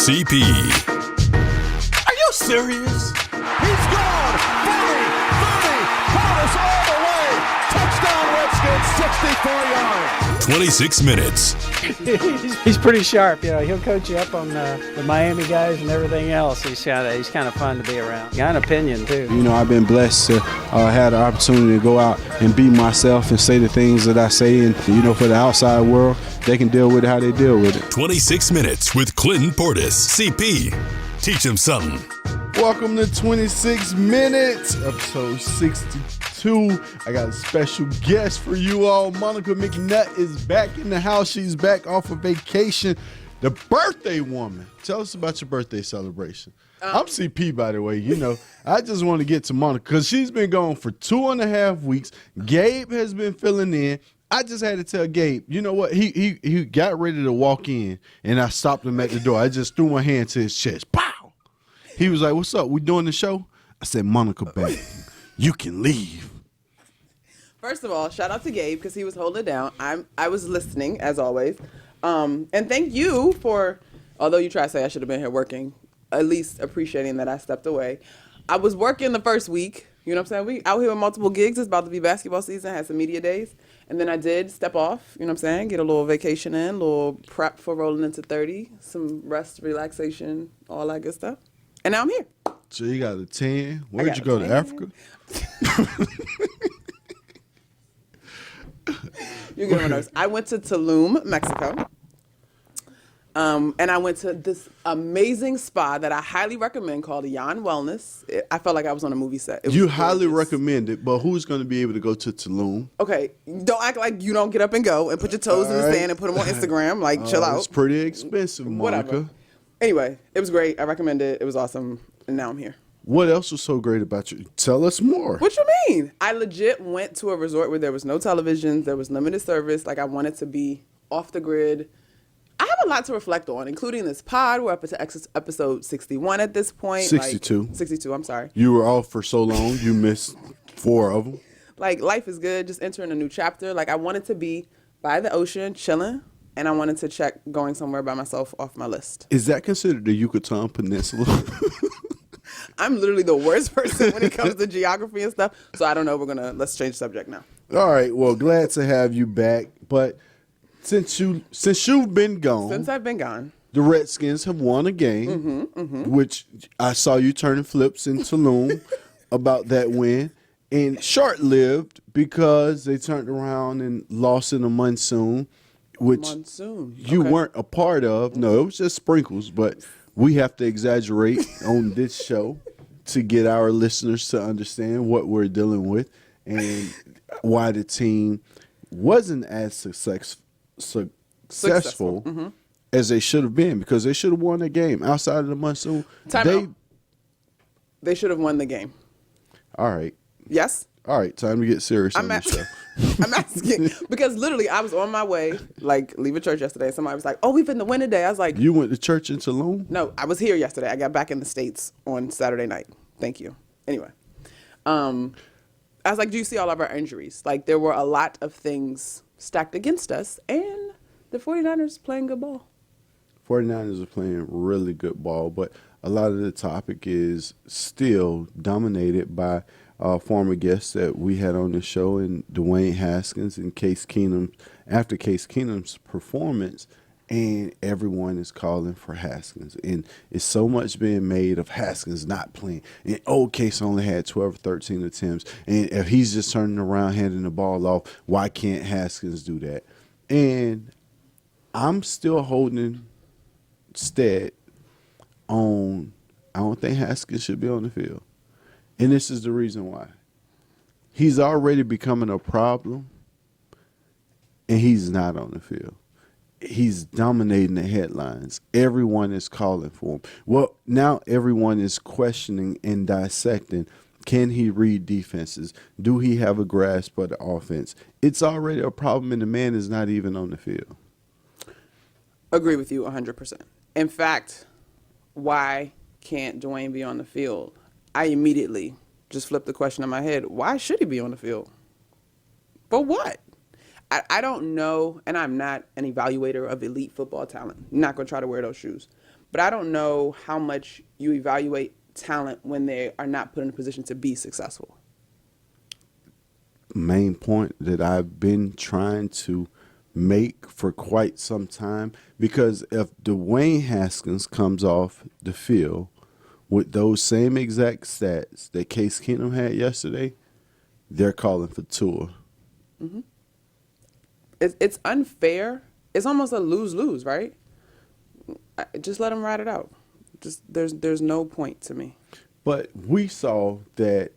CP. Are you serious? He's gone! 40, 30, Portis all the way! Touchdown Redskins, 64 yards! 26 minutes. He's pretty sharp. He'll coach you up on the Miami guys and everything else. He's kind of fun to be around. Got an opinion, too. I've been blessed to have the opportunity to go out and be myself and say the things that I say. And, for the outside world, they can deal with it how they deal with it. 26 minutes with Clinton Portis. CP. Teach him something. Welcome to 26 Minutes, episode 62. I got a special guest for you all. Monica McNutt is back in the house. She's back off of vacation. The birthday woman. Tell us about your birthday celebration. I'm CP, by the way. I just want to get to Monica because she's been gone for 2.5 weeks. Gabe has been filling in. I just had to tell Gabe, you know what? He got ready to walk in, and I stopped him at the door. I just threw my hand to his chest. Pow! He was like, "What's up? We doing the show?" I said, "Monica back. You can leave." First of all, shout out to Gabe because he was holding it down. I was listening as always, and thank you for. Although you try to say I should have been here working, at least appreciating that I stepped away. I was working the first week. You know what I'm saying? We out here with multiple gigs. It's about to be basketball season. Had some media days, and then I did step off. You know what I'm saying? Get a little vacation in, a little prep for rolling into 30, some rest, relaxation, all that good stuff. And now I'm here. So you got a 10. Where'd you go to Africa? You get on my nerves. I went to Tulum, Mexico. And I went to this amazing spa that I highly recommend called Yan Wellness. I felt like I was on a movie set. You highly recommend it, but who's going to be able to go to Tulum? Okay, don't act like you don't get up and go and put your toes in the sand and put them on Instagram. Like, chill out. It's pretty expensive, Monica. Whatever. Anyway, it was great. I recommend it. It was awesome. And now I'm here. What else was so great about you? Tell us more. What you mean? I legit went to a resort where there was no television, there was limited service. Like, I wanted to be off the grid. I have a lot to reflect on, including this pod. We're up to episode 61 at this point. 62. 62, I'm sorry. You were off for so long, you missed 4 of them. Like, life is good, just entering a new chapter. Like, I wanted to be by the ocean, chilling, and I wanted to check going somewhere by myself off my list. Is that considered the Yucatan Peninsula? I'm literally the worst person when it comes to geography and stuff, so I don't know. Let's change the subject now. All right, well, glad to have you back, but since you've been gone. Since I've been gone. The Redskins have won a game, which I saw you turning flips in Tulum about that win. And short-lived because they turned around and lost in the monsoon, which you weren't a part of. No, it was just sprinkles, but we have to exaggerate on this show to get our listeners to understand what we're dealing with and why the team wasn't as successful as they should have been, because they should have won the game. Outside of the monsoon, they should have won the game. All right. Yes? All right, time to get serious on this show. I'm asking because literally I was on my way, like, leaving church yesterday. Somebody was like, "Oh, we've been to win today." I was like, "You went to church in Tulum?" No, I was here yesterday. I got back in the States on Saturday night. Thank you. Anyway, I was like, "Do you see all of our injuries? Like, there were a lot of things stacked against us, and the 49ers playing good ball." 49ers are playing really good ball, but a lot of the topic is still dominated by former guests that we had on the show, and Dwayne Haskins and Case Keenum. After Case Keenum's performance, and everyone is calling for Haskins, and it's so much being made of Haskins not playing. And Case only had 12 or 13 attempts, and if he's just turning around, handing the ball off, why can't Haskins do that? And I'm still holding stead on, I don't think Haskins should be on the field. And this is the reason why. He's already becoming a problem, and he's not on the field. He's dominating the headlines. Everyone is calling for him. Well, now everyone is questioning and dissecting. Can he read defenses? Do he have a grasp of the offense? It's already a problem, and the man is not even on the field. Agree with you 100%. In fact, why can't Dwayne be on the field? I immediately just flipped the question in my head. Why should he be on the field? For what? I don't know, and I'm not an evaluator of elite football talent. I'm not going to try to wear those shoes. but I don't know how much you evaluate talent when they are not put in a position to be successful. Main point that I've been trying to make for quite some time, because if Dwayne Haskins comes off the field with those same exact stats that Case Keenum had yesterday, they're calling for Tua. Mm-hmm. It's unfair. It's almost a lose-lose, right? Just let him ride it out. Just there's no point to me. But we saw that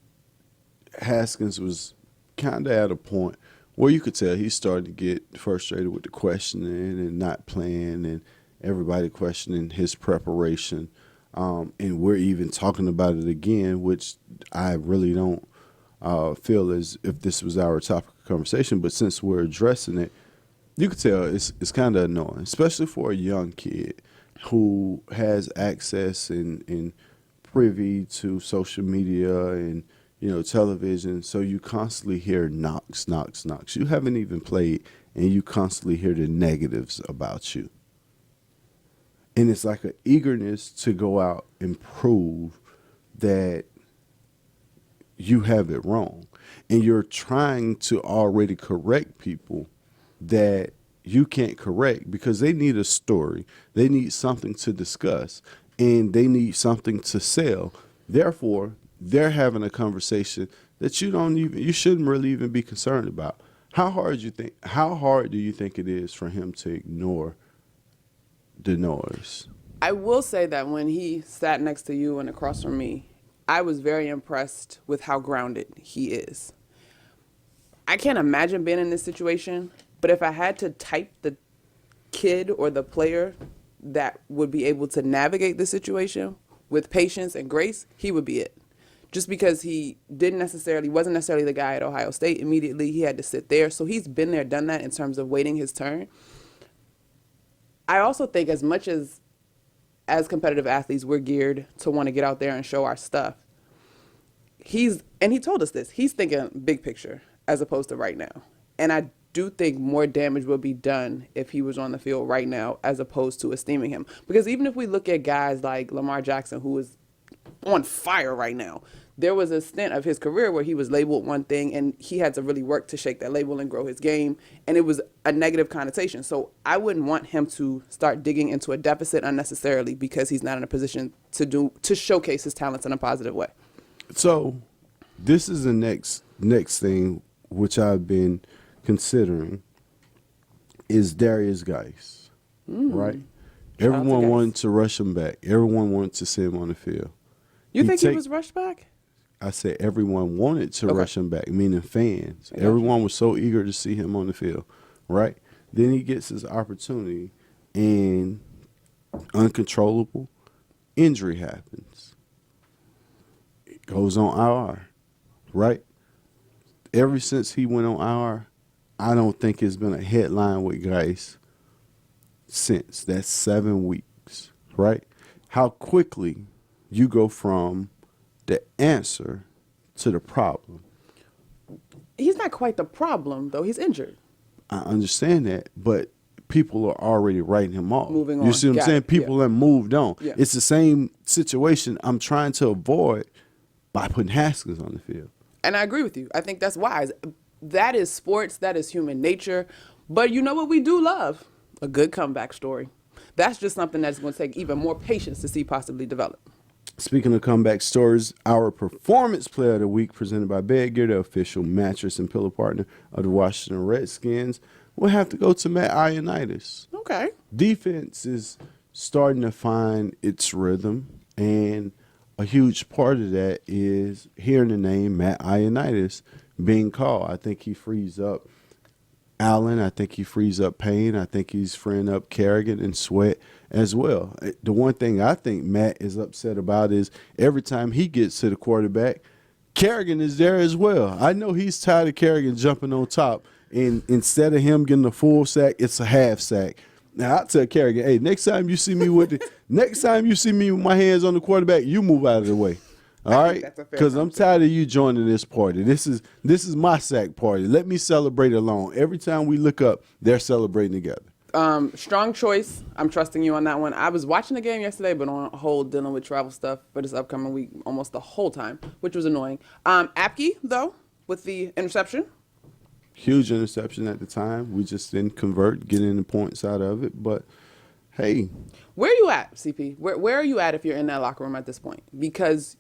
Haskins was kind of at a point where you could tell he started to get frustrated with the questioning and not playing, and everybody questioning his preparation. And we're even talking about it again, which I really don't feel as if this was our topic of conversation. But since we're addressing it, you could tell it's kind of annoying, especially for a young kid who has access and privy to social media and television. So you constantly hear knocks. You haven't even played, and you constantly hear the negatives about you. And it's like an eagerness to go out and prove that you have it wrong. And you're trying to already correct people that you can't correct, because they need a story. They need something to discuss, and they need something to sell. Therefore, they're having a conversation that you shouldn't really even be concerned about. How hard do you think it is for him to ignore the noise? I will say that when he sat next to you and across from me, I was very impressed with how grounded he is. I can't imagine being in this situation, but if I had to type the kid or the player that would be able to navigate the situation with patience and grace, he would be it. Just because he wasn't necessarily the guy at Ohio State immediately. He had to sit there. So he's been there, done that in terms of waiting his turn. I also think as much as competitive athletes, we're geared to want to get out there and show our stuff. He told us this, he's thinking big picture as opposed to right now. And I do think more damage will be done if he was on the field right now as opposed to esteeming him. Because even if we look at guys like Lamar Jackson, who is on fire right now, there was a stint of his career where he was labeled one thing and he had to really work to shake that label and grow his game, and it was a negative connotation. So I wouldn't want him to start digging into a deficit unnecessarily because he's not in a position to showcase his talents in a positive way. So this is the next thing which I've been considering is Darius Geis, right? Everyone wanted to rush him back. Everyone wanted to see him on the field. You think he was rushed back? I said everyone wanted to rush him back, meaning fans. Everyone was so eager to see him on the field, right? Then he gets his opportunity, and uncontrollable injury happens. It goes on IR, right? Ever since he went on IR, I don't think it's been a headline with Geis since. That's 7 weeks, right? How quickly you go from the answer to the problem. He's not quite the problem, though. He's injured. I understand that, but people are already writing him off. Moving on. You see what I'm saying? People have moved on. Yeah. It's the same situation I'm trying to avoid by putting Haskins on the field. And I agree with you. I think that's wise. That is sports. That is human nature. But you know what we do love? A good comeback story. That's just something that's going to take even more patience to see possibly develop. Speaking of comeback stories, our Performance Player of the Week, presented by Bedgear, the official mattress and pillow partner of the Washington Redskins, will have to go to Matt Ioannidis. Okay. Defense is starting to find its rhythm, and a huge part of that is hearing the name Matt Ioannidis being called. I think he frees up Allen. I think he frees up Payne. I think he's freeing up Kerrigan and Sweat as well. The one thing I think Matt is upset about is every time he gets to the quarterback, Kerrigan is there as well. I know he's tired of Kerrigan jumping on top, and instead of him getting a full sack, it's a half sack. Now I tell Kerrigan, hey, next time you see me with my hands on the quarterback, you move out of the way. All right, because I'm tired of you joining this party. This is my sack party. Let me celebrate alone. Every time we look up, they're celebrating together. Strong choice. I'm trusting you on that one. I was watching the game yesterday, but on hold dealing with travel stuff for this upcoming week almost the whole time, which was annoying. Apke, though, with the interception. Huge interception at the time. We just didn't convert, get any points out of it. But, hey. Where are you at, CP? Where are you at if you're in that locker room at this point? Because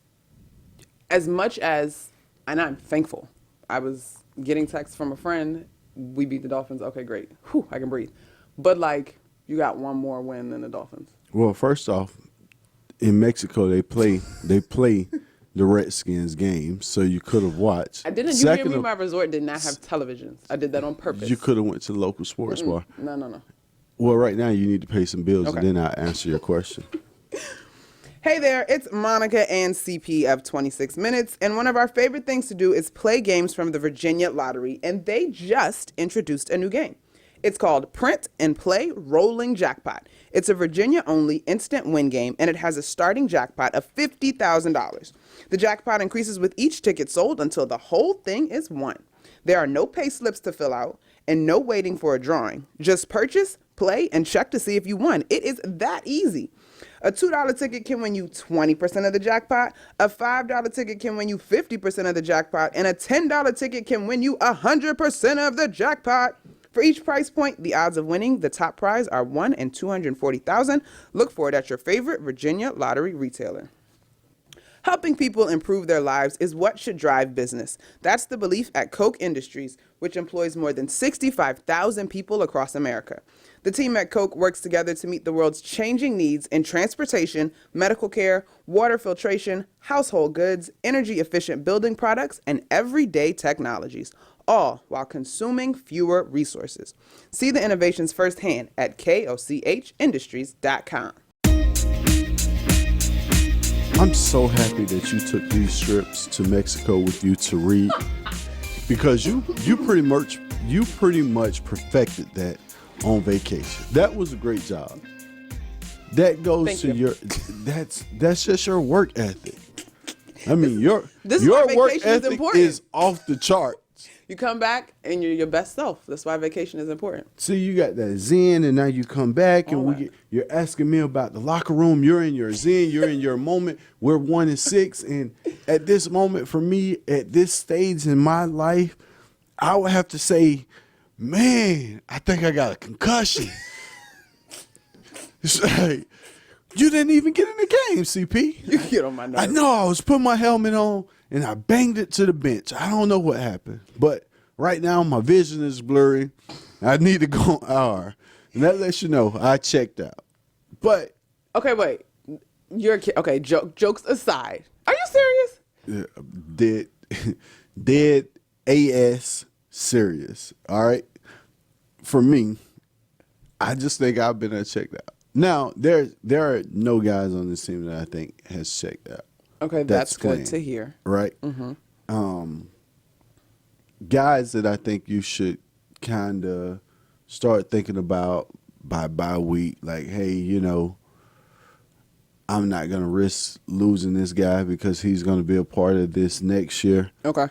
as much as, and I'm thankful, I was getting texts from a friend, we beat the Dolphins. Okay, great. Whew, I can breathe. But, like, you got one more win than the Dolphins. Well, first off, in Mexico, they play the Redskins game, so you could have watched. I didn't. You hear me? My resort did not have televisions. I did that on purpose. You could have went to the local sports bar. No. Well, right now you need to pay some bills, Okay. and then I'll answer your question. Hey there, it's Monica and CP of 26 Minutes, and one of our favorite things to do is play games from the Virginia Lottery, and they just introduced a new game. It's called Print and Play Rolling Jackpot. It's a Virginia-only instant win game, and it has a starting jackpot of $50,000. The jackpot increases with each ticket sold until the whole thing is won. There are no pay slips to fill out and no waiting for a drawing. Just purchase, play, and check to see if you won. It is that easy. A $2 ticket can win you 20% of the jackpot, a $5 ticket can win you 50% of the jackpot, and a $10 ticket can win you 100% of the jackpot. For each price point, the odds of winning the top prize are 1 in 240,000. Look for it at your favorite Virginia lottery retailer. Helping people improve their lives is what should drive business. That's the belief at Koch Industries, which employs more than 65,000 people across America. The team at Koch works together to meet the world's changing needs in transportation, medical care, water filtration, household goods, energy-efficient building products, and everyday technologies, all while consuming fewer resources. See the innovations firsthand at kochindustries.com. I'm so happy that you took these trips to Mexico with you to read, because you pretty much perfected that on vacation. That was a great job. That goes Thank to you. that's just your work ethic. I mean, your This is why work vacation is ethic important. is off the chart. You come back and you're your best self. That's why vacation is important. See, you got that zen, and now you come back, and All that. you're asking me about the locker room. You're in your zen. You're in your moment. We're 1-6, and at this moment for me, at this stage in my life, I would have to say, man, I think I got a concussion. It's like, you didn't even get in the game, CP. You get on my nerves. I know. I was putting my helmet on, and I banged it to the bench. I don't know what happened, but right now my vision is blurry. I need to go on IR, and that lets you know I checked out. But Okay, wait. You're a kid. Okay, jokes aside. Are you serious? dead ass serious. All right, for me, I just think I've been checked out. Now there are no guys on this team that I think has checked out. Okay, that's good clean. to hear. Right? Guys that I think you should kind of start thinking about by week, like, hey, you know, I'm not going to risk losing this guy because he's going to be a part of this next year. Okay.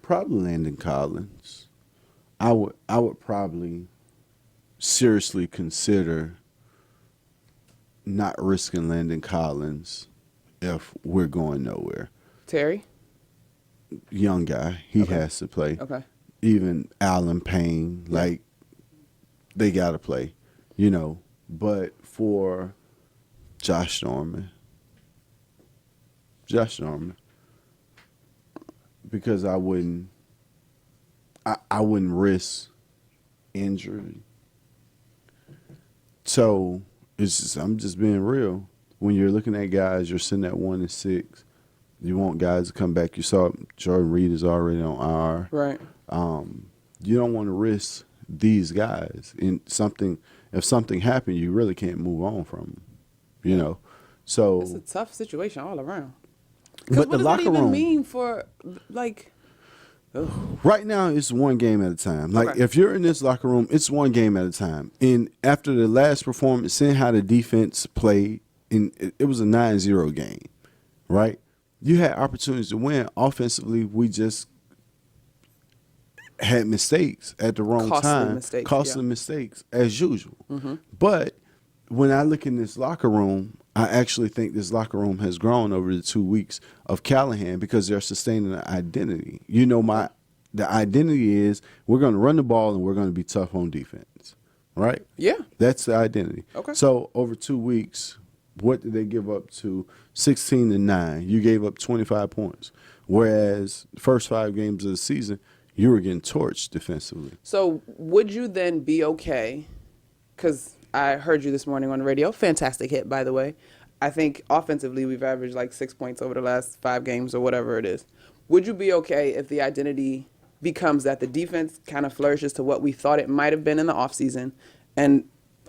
Probably Landon Collins. I would probably seriously consider not risking Landon Collins if we're going nowhere. Terry? Young guy, he has to play. Okay. Even Allen Payne, like, they got to play, you know. But for Josh Norman, because I wouldn't risk injury. So I'm just being real. When you're looking at guys, you're sitting at 1-6. You want guys to come back. You saw Jordan Reed is already on IR. Right. You don't want to risk these guys in something. If something happened, you really can't move on from them. You know, so It's a tough situation all around. But Because what the does locker that even room mean for, like, right now, it's one game at a time. Like, Okay. if you're in this locker room, it's one game at a time. And after the last performance, seeing how the defense played, and it was a 9-0 game, right? You had opportunities to win. Offensively, we just had mistakes at the wrong time, costly mistakes as usual. But when I look in this locker room, I actually think this locker room has grown over the 2 weeks of Callahan because they're sustaining an identity. The identity is we're going to run the ball and we're going to be tough on defense, right? Yeah. That's the identity. Okay. So over 2 weeks, what did they give up to 16-9? You gave up 25 points. Whereas the first 5 games of the season, you were getting torched defensively. So would you then be okay, because I heard you this morning on the radio, fantastic hit, by the way. I think offensively we've averaged like 6 points over the last 5 games or whatever it is. Would you be okay if the identity becomes that the defense kind of flourishes to what we thought it might have been in the offseason, and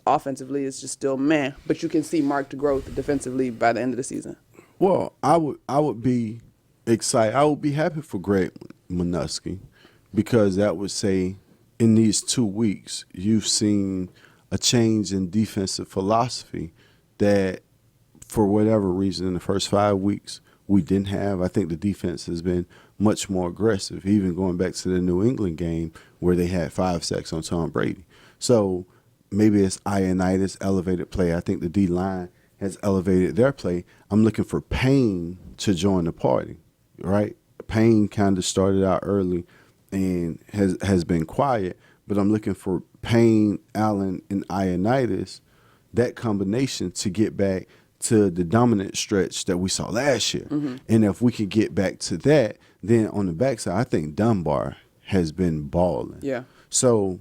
offensively it's just still meh, but you can see marked growth defensively by the end of the season? Well, I would be excited. I would be happy for Greg Minuski because that would say in these 2 weeks you've seen a change in defensive philosophy that for whatever reason in the first 5 weeks we didn't have. I think the defense has been much more aggressive, even going back to the New England game where they had 5 sacks on Tom Brady. So maybe it's Ioannidis elevated play. I think the D-line has elevated their play. I'm looking for Payne to join the party, right? Payne kind of started out early and has been quiet, but I'm looking for Payne, Allen, and Ioannidis, that combination to get back to the dominant stretch that we saw last year. And if we could get back to that, then on the backside, I think Dunbar has been balling. Yeah. So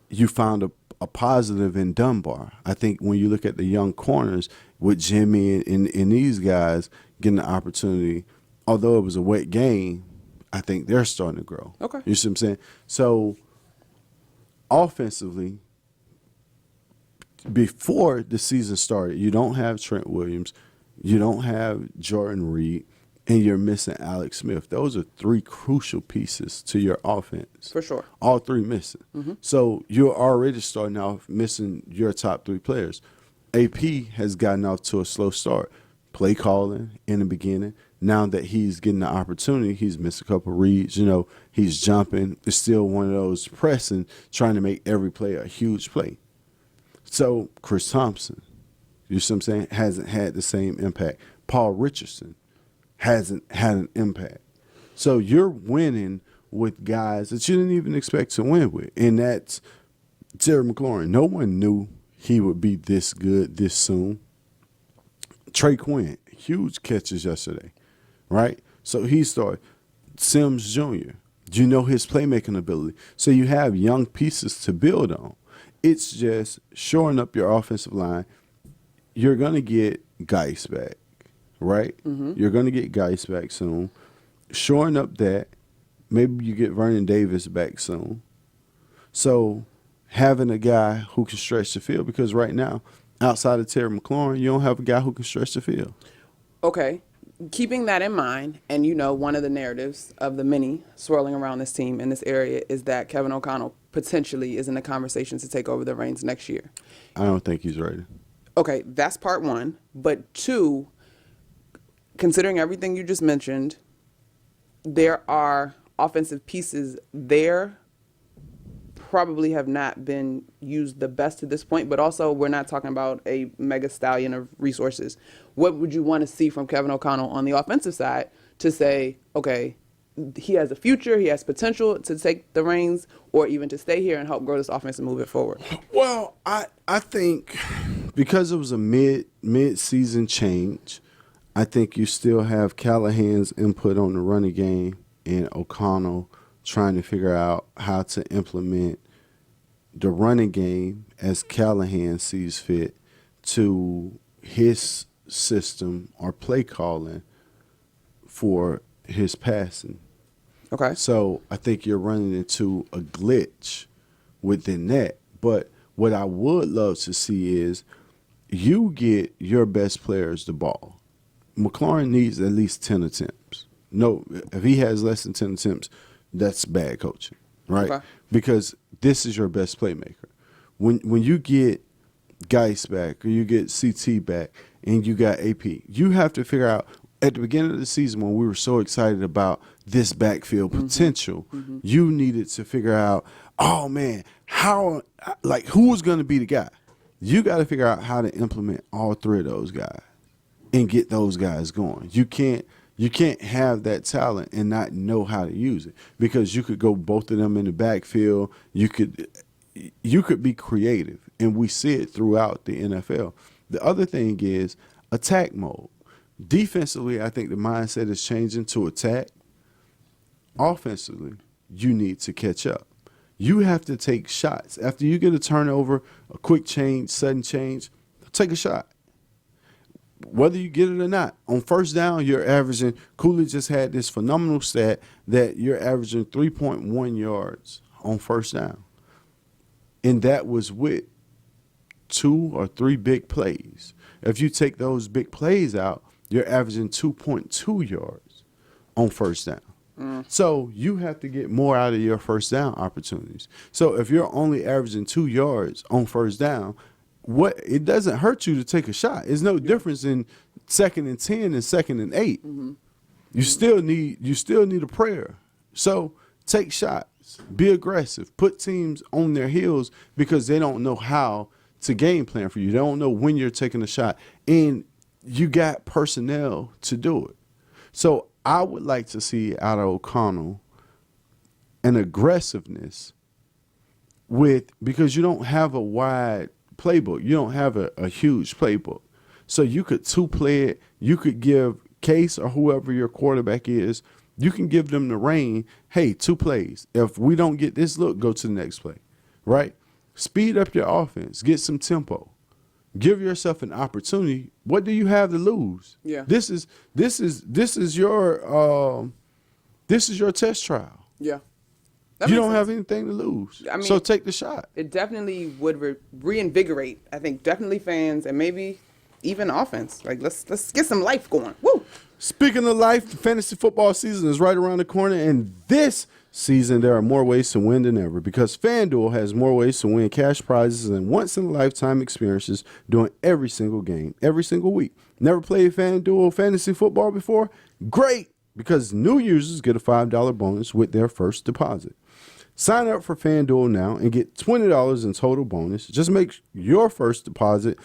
you found a positive in Dunbar. I think when you look at the young corners with Jimmy and these guys getting the opportunity, although it was a wet game, I think they're starting to grow. Okay. You see what I'm saying? So offensively, before the season started, you don't have Trent Williams, you don't have Jordan Reed, and you're missing Alex Smith. Those are 3 crucial pieces to your offense. For sure. All 3 missing. So you're already starting off missing your top 3 players. AP has gotten off to a slow start. Play calling in the beginning. Now that he's getting the opportunity, he's missed a couple reads. He's jumping. It's still one of those pressing, trying to make every play a huge play. So Chris Thompson, you see what I'm saying, hasn't had the same impact. Paul Richardson hasn't had an impact. So you're winning with guys that you didn't even expect to win with, and that's Terry McLaurin. No one knew he would be this good this soon. Trey Quinn, huge catches yesterday, right? So he started. Sims Jr., you know his playmaking ability. So you have young pieces to build on. It's just shoring up your offensive line. You're going to get Geis back, right? You're going to get Geis back soon. Shoring up that, maybe you get Vernon Davis back soon. So having a guy who can stretch the field, because right now, outside of Terry McLaurin, you don't have a guy who can stretch the field. Okay. Keeping that in mind, and one of the narratives of the many swirling around this team in this area is that Kevin O'Connell potentially is in the conversation to take over the reins next year. I don't think he's ready. Okay, that's part 1. But 2, considering everything you just mentioned, there are offensive pieces there probably have not been used the best to this point, but also we're not talking about a mega stallion of resources. What would you want to see from Kevin O'Connell on the offensive side to say, okay, he has a future, he has potential to take the reins or even to stay here and help grow this offense and move it forward? Well, I think because it was a mid-season change, I think you still have Callahan's input on the running game and O'Connell trying to figure out how to implement the running game as Callahan sees fit to his system or play calling for his passing. Okay. So I think you're running into a glitch within that. But what I would love to see is you get your best players the ball. McLaurin needs at least 10 attempts. No, if he has less than 10 attempts, that's bad coaching, right? Okay. Because this is your best playmaker. When you get Geis back or you get CT back and you got AP, you have to figure out at the beginning of the season when we were so excited about this backfield potential, you needed to figure out, oh man, who was going to be the guy? You got to figure out how to implement all three of those guys and get those guys going. You can't have that talent and not know how to use it, because you could go both of them in the backfield. You could be creative, and we see it throughout the NFL. The other thing is attack mode. Defensively, I think the mindset is changing to attack. Offensively, you need to catch up. You have to take shots. After you get a turnover, a quick change, sudden change, take a shot. Whether you get it or not. On first down, you're averaging, Cooley just had this phenomenal stat that you're averaging 3.1 yards on first down. And that was with 2 or 3 big plays. If you take those big plays out, you're averaging 2.2 yards on first down. So you have to get more out of your first down opportunities. So if you're only averaging 2 yards on first down, it doesn't hurt you to take a shot. It's no difference in 2nd and 10 and 2nd and 8. You still need a prayer. So take shots, be aggressive, put teams on their heels, because they don't know how to game plan for you. They don't know when you're taking a shot, and you got personnel to do it. So I would like to see out of O'Connell an aggressiveness because you don't have a wide playbook. You don't have a huge playbook. So you could two-play it. You could give Case or whoever your quarterback is, you can give them the rein. Hey, 2 plays. If we don't get this look, go to the next play, right? Speed up your offense. Get some tempo. Give yourself an opportunity. What do you have to lose? Yeah. This is your test trial. Yeah. You don't have anything to lose. I mean, so take the shot. It definitely would reinvigorate, I think, definitely fans and maybe even offense. Like, let's get some life going. Woo! Speaking of life, the fantasy football season is right around the corner, and this season there are more ways to win than ever, because FanDuel has more ways to win cash prizes and once-in-a-lifetime experiences during every single game, every single week. Never played FanDuel fantasy football before? Great, because new users get a $5 bonus with their first deposit. Sign up for FanDuel now and get $20 in total bonus. Just make your first deposit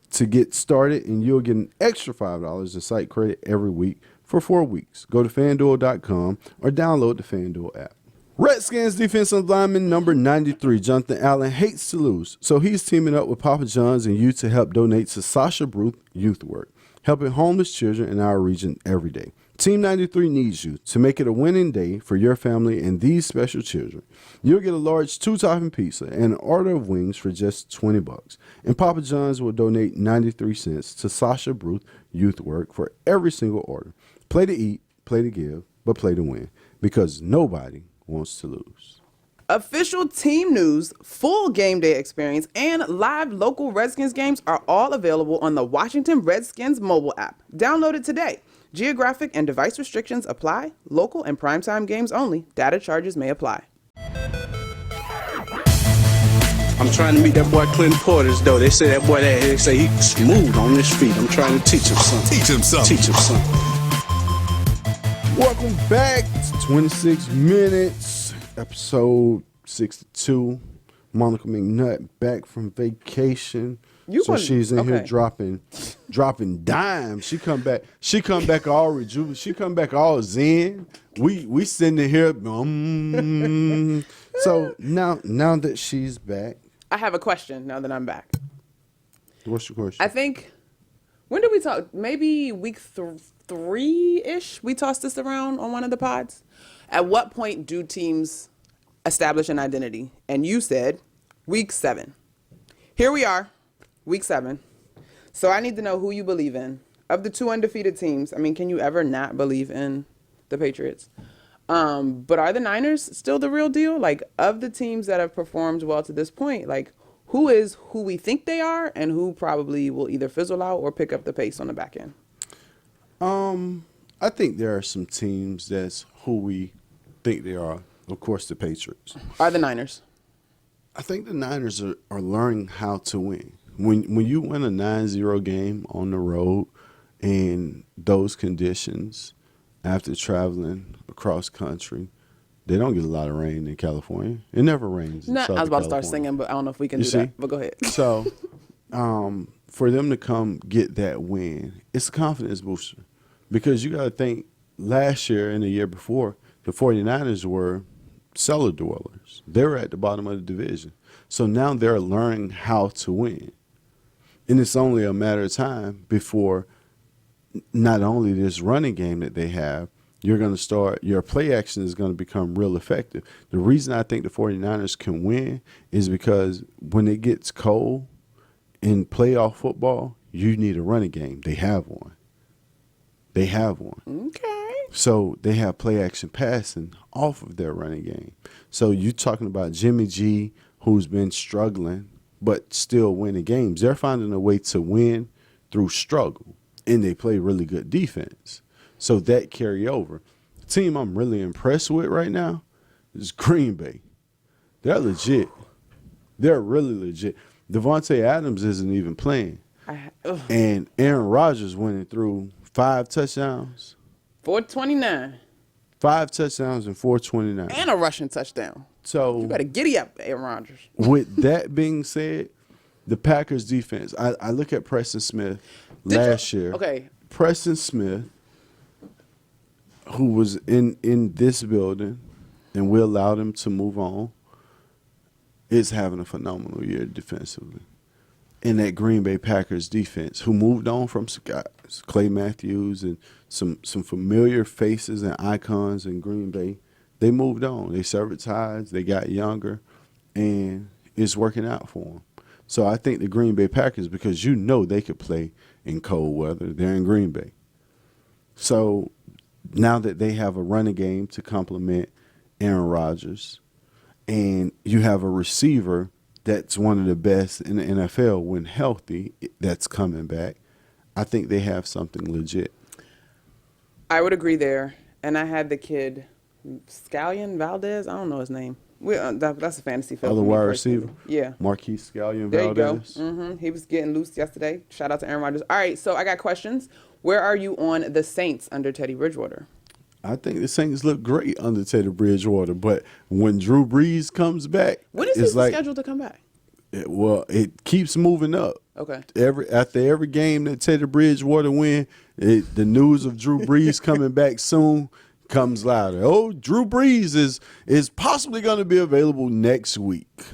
to get started, and you'll get an extra $5 in site credit every week for 4 weeks. Go to FanDuel.com or download the FanDuel app. Redskins defensive lineman number 93, Jonathan Allen, hates to lose, so he's teaming up with Papa John's and you to help donate to Sasha Bruth Youth Work, helping homeless children in our region every day. Team 93 needs you to make it a winning day for your family and these special children. You'll get a large 2-topping pizza and an order of wings for just $20. And Papa John's will donate 93 cents to Sasha Bruth Youth Work for every single order. Play to eat, play to give, but play to win, because nobody wants to lose. Official team news, full game day experience, and live local Redskins games are all available on the Washington Redskins mobile app. Download it today. Geographic and device restrictions apply. Local and primetime games only. Data charges may apply. I'm trying to meet that boy Clinton Portis, though. They say he's smooth on his feet. I'm trying to teach him something. Teach him something. Teach him something. Welcome back to 26 Minutes, episode 62. Monica McNutt back from vacation. She's in here dropping dimes. She come back all rejuvenated. She come back all zen. We sitting here. So now that she's back, I have a question now that I'm back. What's your question? I think, when did we talk? Maybe week 3-ish, we tossed this around on one of the pods. At what point do teams establish an identity? And you said week 7. Here we are, week 7. So I need to know who you believe in. Of the 2 undefeated teams, I mean, can you ever not believe in the Patriots? But are the Niners still the real deal? Like, of the teams that have performed well to this point, like, who is who we think they are and who probably will either fizzle out or pick up the pace on the back end? I think there are some teams that's who we think they are. Of course, the Patriots. Are the Niners? I think the Niners are learning how to win. When you win a 9-0 game on the road, in those conditions after traveling across country. They don't get a lot of rain in California. It never rains in I Southern was about to start California. singing, but I don't know if we can You do see? that. But go ahead. So, for them to come get that win, it's a confidence booster. Because you got to think, last year and the year before, the 49ers were cellar dwellers. They were at the bottom of the division. So now they're learning how to win. And it's only a matter of time before not only this running game that they have, you're going to start, your play action is going to become real effective. The reason I think the 49ers can win is because when it gets cold in playoff football, you need a running game. They have one. They have one. Okay. So they have play action passing off of their running game. So you're talking about Jimmy G, who's been struggling, but still winning games. They're finding a way to win through struggle, and they play really good defense. So that carry over. The team I'm really impressed with right now is Green Bay. They're legit. They're really legit. Devontae Adams isn't even playing. And Aaron Rodgers went through 5 touchdowns. 429. 5 touchdowns and 429. And a rushing touchdown. So You better giddy up, Aaron Rodgers. with that being said, the Packers defense, I look at Preston Smith last year. Okay. Preston Smith, who was in this building, and we allowed him to move on, is having a phenomenal year defensively. In that Green Bay Packers defense, who moved on from guys, Clay Matthews and some familiar faces and icons in Green Bay, they moved on. They severed ties. They got younger, and it's working out for them. So I think the Green Bay Packers, because you know they could play in cold weather, they're in Green Bay. So now that they have a running game to complement Aaron Rodgers, and you have a receiver that's one of the best in the NFL when healthy, that's coming back, I think they have something legit. I would agree there. And I had the kid, Scallion Valdez. I don't know his name. That's a fantasy film. Other for me wide personally. receiver? Yeah. Marquise Scallion There you go. Valdez. He was getting loose yesterday. Shout out to Aaron Rodgers. All right, so I got questions. Where are you on the Saints under Teddy Bridgewater? I think the Saints look great under Teddy Bridgewater, but when Drew Brees comes back, When is it's he like, scheduled to come back? it keeps moving up. Okay. After every game that Teddy Bridgewater win, the news of Drew Brees coming back soon comes louder. Oh, Drew Brees is possibly going to be available next week.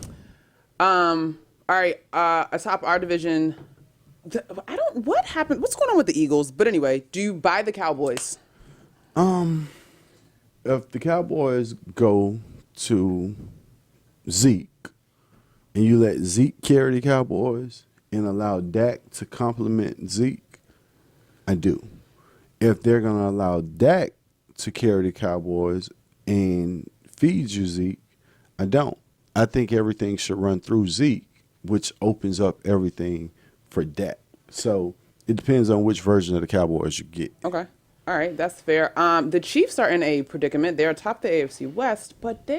All right. Atop our division, what happened? What's going on with the Eagles? But anyway, do you buy the Cowboys? If the Cowboys go to Zeke and you let Zeke carry the Cowboys and allow Dak to complement Zeke, I do. If they're going to allow Dak to carry the Cowboys and feed you Zeke, I don't. I think everything should run through Zeke, which opens up everything for Dak. So it depends on which version of the Cowboys you get. Okay. All right, that's fair. The Chiefs are in a predicament. They're atop the AFC West, but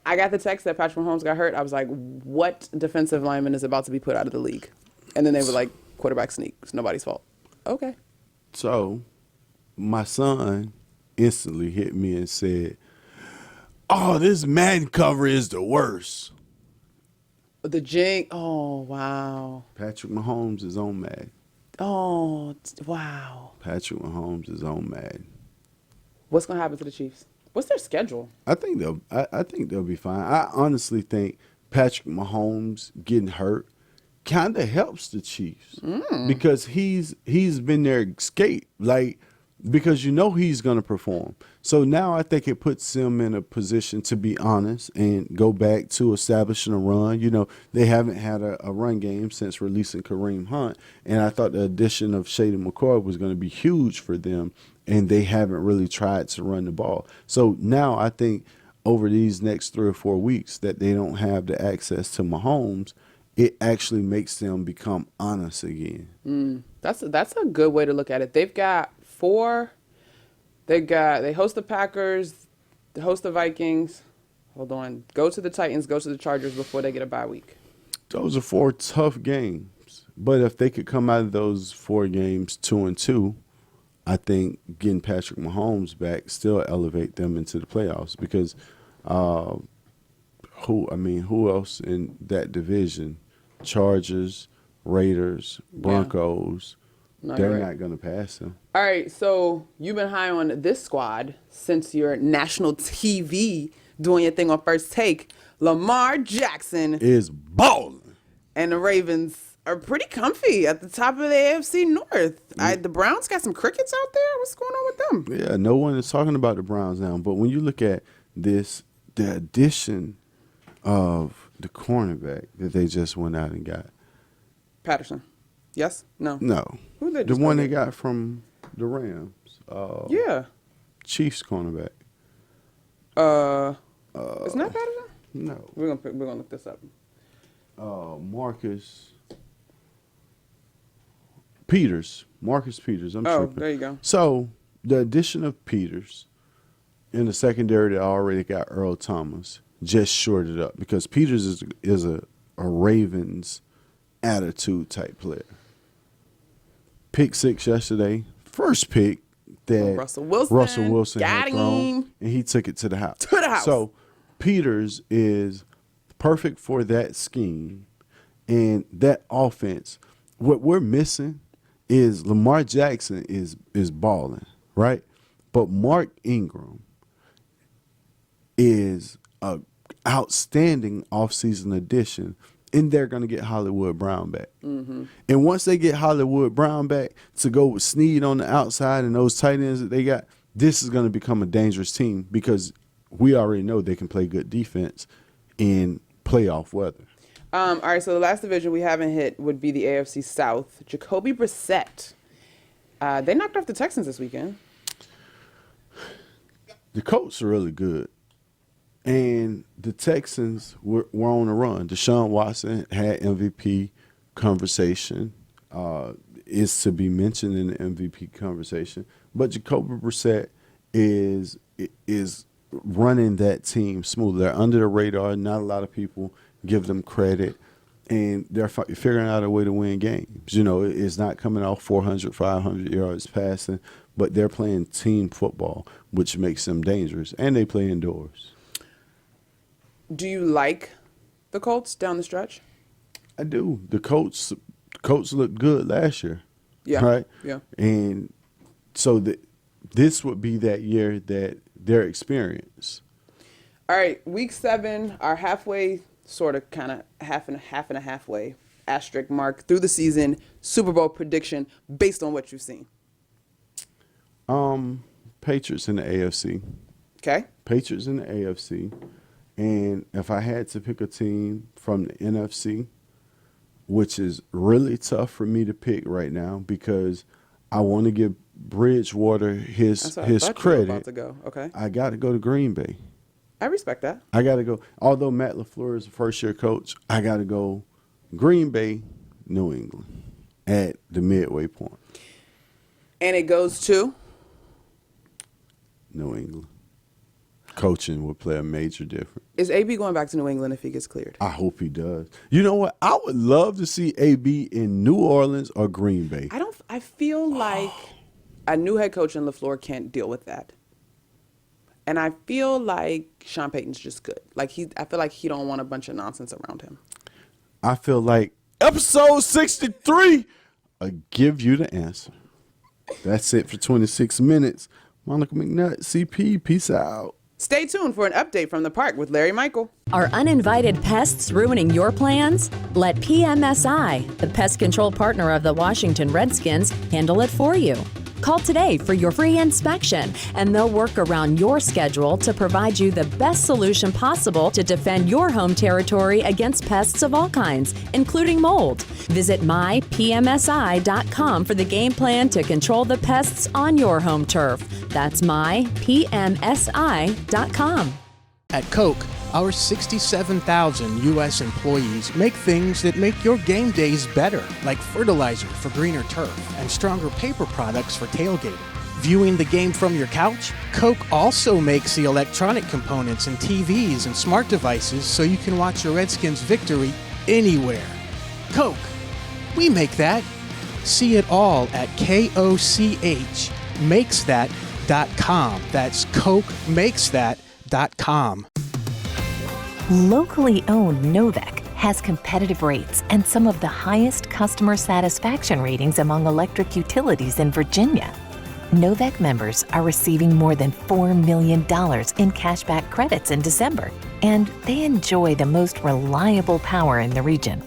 I got the text that Patrick Mahomes got hurt. I was like, what defensive lineman is about to be put out of the league? And then they were like, quarterback sneak. It's nobody's fault. Okay. So my son instantly hit me and said, oh, this man cover is the worst. The jing. Oh, wow. Patrick Mahomes is on Madden. Oh, wow. Patrick Mahomes is on Madden. What's going to happen to the Chiefs? What's their schedule? I think they'll be fine. I honestly think Patrick Mahomes getting hurt kind of helps the Chiefs because he's been their escape, because you know he's going to perform. So now I think it puts them in a position to be honest and go back to establishing a run. You know, they haven't had a run game since releasing Kareem Hunt, and I thought the addition of Shady McCoy was going to be huge for them, and they haven't really tried to run the ball. So now I think over these next 3 or 4 weeks that they don't have the access to Mahomes, it actually makes them become honest again. That's a good way to look at it. They've got 4. They host the Packers, they host the Vikings. Hold on. Go to the Titans, go to the Chargers before they get a bye week. Those are 4 tough games. But if they could come out of those 4 games 2-2, I think getting Patrick Mahomes back still elevate them into the playoffs because who else in that division? Chargers, Raiders, Broncos. No, they're you're right. not going to pass them. All right, so you've been high on this squad since your national TV doing your thing on First Take. Lamar Jackson Is balling. and the Ravens are pretty comfy at the top of the AFC North. The Browns got some crickets out there. What's going on with them? Yeah, no one is talking about the Browns now. But when you look at this, the addition of the cornerback that they just went out and got. Patterson. Yes? No? No. Who they The just one go they get? got from the Rams. Yeah. Chiefs cornerback. It's not Patterson? No. We're gonna look this up. Marcus Peters. Marcus Peters. I'm Oh, tripping. there you go. So the addition of Peters in the secondary that already got Earl Thomas just shorted up because Peters is a Ravens attitude type player. Pick 6 yesterday. First pick that Russell Wilson had got thrown, him. and he took it to the house. To the house. So Peters is perfect for that scheme and that offense. What we're missing is Lamar Jackson is balling, right? But Mark Ingram is a outstanding offseason addition, and they're going to get Hollywood Brown back. Mm-hmm. And once they get Hollywood Brown back to go with Snead on the outside and those tight ends that they got, this is going to become a dangerous team because we already know they can play good defense in playoff weather. All right, so the last division we haven't hit would be the AFC South. Jacoby Brissett. They knocked off the Texans this weekend. The Colts are really good. And the Texans were on a run. Deshaun Watson had MVP conversation, is to be mentioned in the MVP conversation. But Jacoby Brissett is running that team smooth. They're under the radar. Not a lot of people give them credit. And they're figuring out a way to win games. You know, it's not coming off 400, 500 yards passing, but they're playing team football, which makes them dangerous. And they play indoors. Do you like the Colts down the stretch? I do. The Colts looked good last year. Yeah. Right? Yeah. And so this would be that year that their experience. All right, week 7, our halfway, sort of kind of half and a halfway asterisk mark through the season, Super Bowl prediction based on what you've seen. Patriots in the AFC. Okay? Patriots in the AFC. And if I had to pick a team from the NFC, which is really tough for me to pick right now because I want to give Bridgewater his That's what I thought you were credit. about to go. Okay. I got to go to Green Bay. I respect that. I got to go. Although Matt LaFleur is a first-year coach, I got to go Green Bay, New England at the midway point. And it goes to? New England. Coaching would play a major difference. Is AB going back to New England if he gets cleared? I hope he does. You know what? I would love to see AB in New Orleans or Green Bay. I feel like a new head coach in LaFleur can't deal with that. And I feel like Sean Payton's just good. I feel like he don't want a bunch of nonsense around him. I feel like episode 63, I give you the answer. That's it for 26 minutes. Monica McNutt, CP, peace out. Stay tuned for an update from the park with Larry Michael. Are uninvited pests ruining your plans? Let PMSI, the pest control partner of the Washington Redskins, handle it for you. Call today for your free inspection, and they'll work around your schedule to provide you the best solution possible to defend your home territory against pests of all kinds, including mold. Visit mypmsi.com for the game plan to control the pests on your home turf. That's mypmsi.com. At Coke, our 67,000 U.S. employees make things that make your game days better, like fertilizer for greener turf and stronger paper products for tailgating. Viewing the game from your couch? Coke also makes the electronic components in TVs and smart devices so you can watch your Redskins victory anywhere. Coke, We make that. See it all at KOCHmakesthat.com. That's CokeMakesThat.com. Locally owned Novec has competitive rates and some of the highest customer satisfaction ratings among electric utilities in Virginia. Novec members are receiving more than $4 million in cashback credits in December, and they enjoy the most reliable power in the region.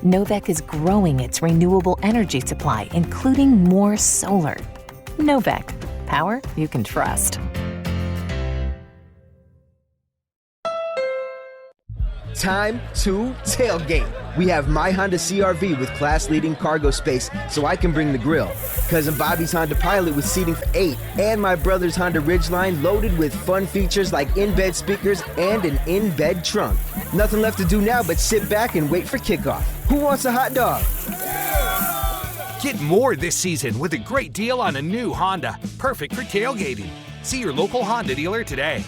Novec is growing its renewable energy supply, including more solar. Novec, power you can trust. Time to tailgate. We have my Honda CR-V with class-leading cargo space, so I can bring the grill. Cousin Bobby's Honda Pilot with seating for 8, and my brother's Honda Ridgeline loaded with fun features like in-bed speakers and an in-bed trunk. Nothing left to do now but sit back and wait for kickoff. Who wants a hot dog? Get more this season with a great deal on a new Honda, perfect for tailgating. See your local Honda dealer today.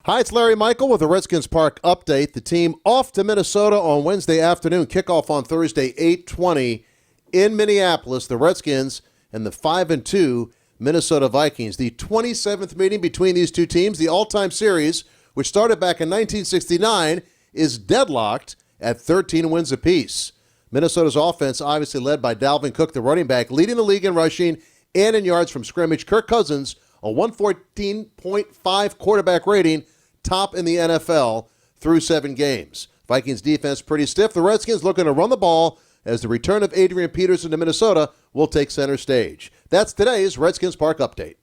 Hi, it's Larry Michael with the Redskins Park update. The team off to Minnesota on Wednesday afternoon. Kickoff on Thursday, 8:20 in Minneapolis. The Redskins and the 5-2 Minnesota Vikings. The 27th meeting between these two teams. The all-time series, which started back in 1969, is deadlocked at 13 wins apiece. Minnesota's offense, obviously led by Dalvin Cook, the running back, leading the league in rushing and in yards from scrimmage. Kirk Cousins, a 114.5 quarterback rating, top in the NFL through 7 games. Vikings defense pretty stiff. The Redskins looking to run the ball as the return of Adrian Peterson to Minnesota will take center stage. That's today's Redskins Park update.